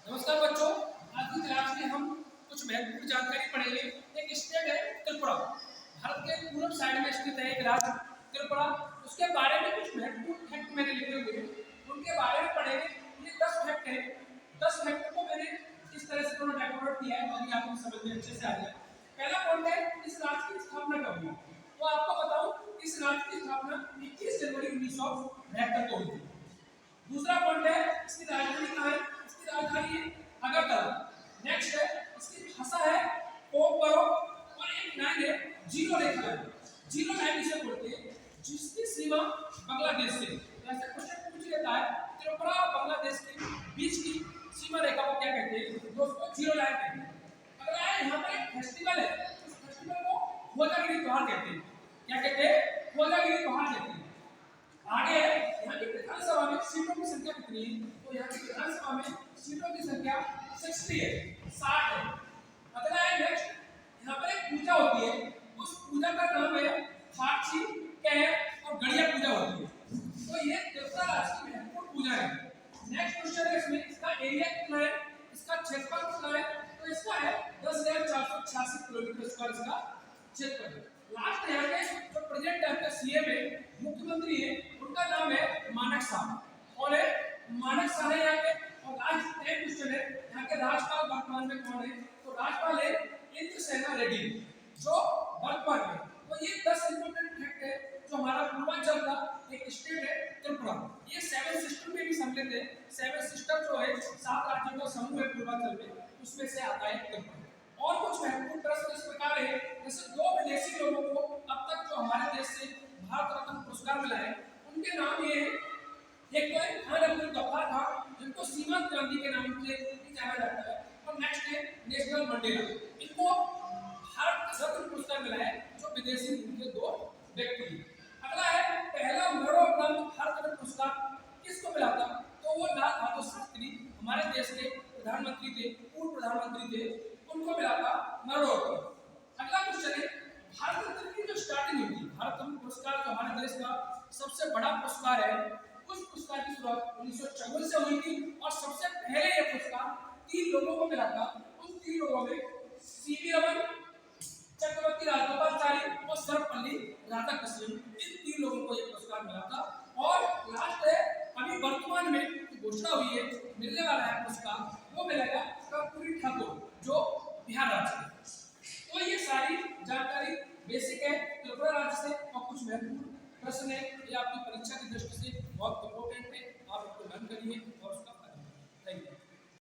नमस्कार बच्चों, आज की क्लास में हम कुछ महत्वपूर्ण जानकारी पढ़ेंगे। एक स्टेट है त्रिपुरा, भारत के पूर्व साइड में स्थित है एक राज्य त्रिपुरा। उसके बारे में कुछ महत्वपूर्ण फैक्ट मैंने लिखे हुए हैं, उनके बारे में पढ़ेंगे। ये 10 फैक्ट हैं। 10 फैक्ट को मैंने इस तरह से थोड़ा डेकोरेट किया है ताकि आपको समझ में अच्छे से आ जाए। पहला पॉइंट है, इस राज्य की स्थापना कब हुई। तो आपको बताऊं, इस राज्य की स्थापना 21 जनवरी 1972 को हुई थी। दूसरा पॉइंट है, इसकी राजधानी कहाँ है। इसकी राजधानी है अगरतला। नेक्स्ट है, इसकी भाषा है पोकबरो और एक लाइन है जीरो रेखा लाइन। जीरो लाइन इसे बोलते हैं, जिसकी सीमा बांग्लादेश से, ऐसा क्वेश्चन पूछ लेता है, त्रिपुरा और बांग्लादेश के बीच की सीमा रेखा को क्या कहते हैं, दोस्तों जीरो लाइन कहते हैं। अगला है, यहाँ पर एक फेस्टिवल है, इस फेस्टिवल को खोजागिरी त्योहार कहते हैं। क्या कहते हैं, खोजागिरी त्योहार कहते हैं। आगे है, यहाँ की विधानसभा में सीटों की संख्या कितनी है। तो यहाँ की विधानसभा में सीटों की संख्या 60 है, 60 है। अगला है नेक्स्ट, यहाँ पर एक पूजा होती है, उस पूजा का नाम है खाची कैर और गड़िया पूजा होती है। तो ये त्रिपुरा राज्य की महत्वपूर्ण पूजा है। नेक्स्ट क्वेश्चन है, इसमें इसका एरिया कितना है, इसका क्षेत्रफल कितना है। तो इसका है 10,486 किलोमीटर स्क्वायर इसका क्षेत्रफल है। लास्ट यहाँ के जो प्रेजेंट टाइम का सीएम है, मुख्यमंत्री है, उनका नाम है मानक साह। और है मानक साह है यहाँ के। और लास्ट एक क्वेश्चन है, यहाँ के राज्यपाल वर्तमान में कौन है। तो राज्यपाल है इंद्रसेना रेड्डी जो वर्तमान में। तो ये 10 इंपॉर्टेंट फैक्ट है जो हमारा पूर्वांचल का एक स्टेट है त्रिपुरा। ये 7 सिस्टर में भी सम्मिलित है। 7 सिस्टर जो है 7 राज्यों का समूह है पूर्वांचल में, उसमें से आता है त्रिपुरा। और कुछ महत्वपूर्ण प्रश्न इस प्रकार है, जैसे 2 विदेशी लोगों को अब तक जो हमारे देश से भारत रत्न पुरस्कार मिला है, उनके नाम ये है। एक तो है खान अब्दुल गफ्फार खान, जिनको सीमांत क्रांति के नाम से भी जाना जाता है। और नेक्स्ट है नेशनल मंडेला, इनको भारत रत्न पुरस्कार मिला है, जो विदेशी के 2 व्यक्ति। अगला है, पहला मरणोपरांत भारत रत्न पुरस्कार किसको मिला था। तो वो लाल बहादुर शास्त्री, हमारे देश के प्रधानमंत्री थे, पूर्व प्रधानमंत्री थे, उनको मिला था मरणोपरांत। अगला क्वेश्चन है, भारत रत्न की जो स्टार्टिंग हुई थी, भारत रत्न पुरस्कार जो हमारे देश का सबसे बड़ा पुरस्कार है, उस पुरस्कार की शुरुआत 1954 से हुई थी। और सबसे पहले यह पुरस्कार 3 लोगों को मिला था। उन 3 लोगों में सीवी रमन, चक्रवर्ती राजगोपालाचारी और सर्वपल्ली राधाकृष्णन, इन 3 लोगों को यह पुरस्कार मिला था। और लास्ट है, अभी वर्तमान में घोषणा हुई है, मिलने वाला है पुरस्कार, वो मिलेगा कर्पूरी ठाकुर जो बिहार राज्य है। तो ये सारी जानकारी बेसिक है त्रिपुरा राज्य से। और कुछ महत्वपूर्ण प्रश्न है, ये आपकी परीक्षा की दृष्टि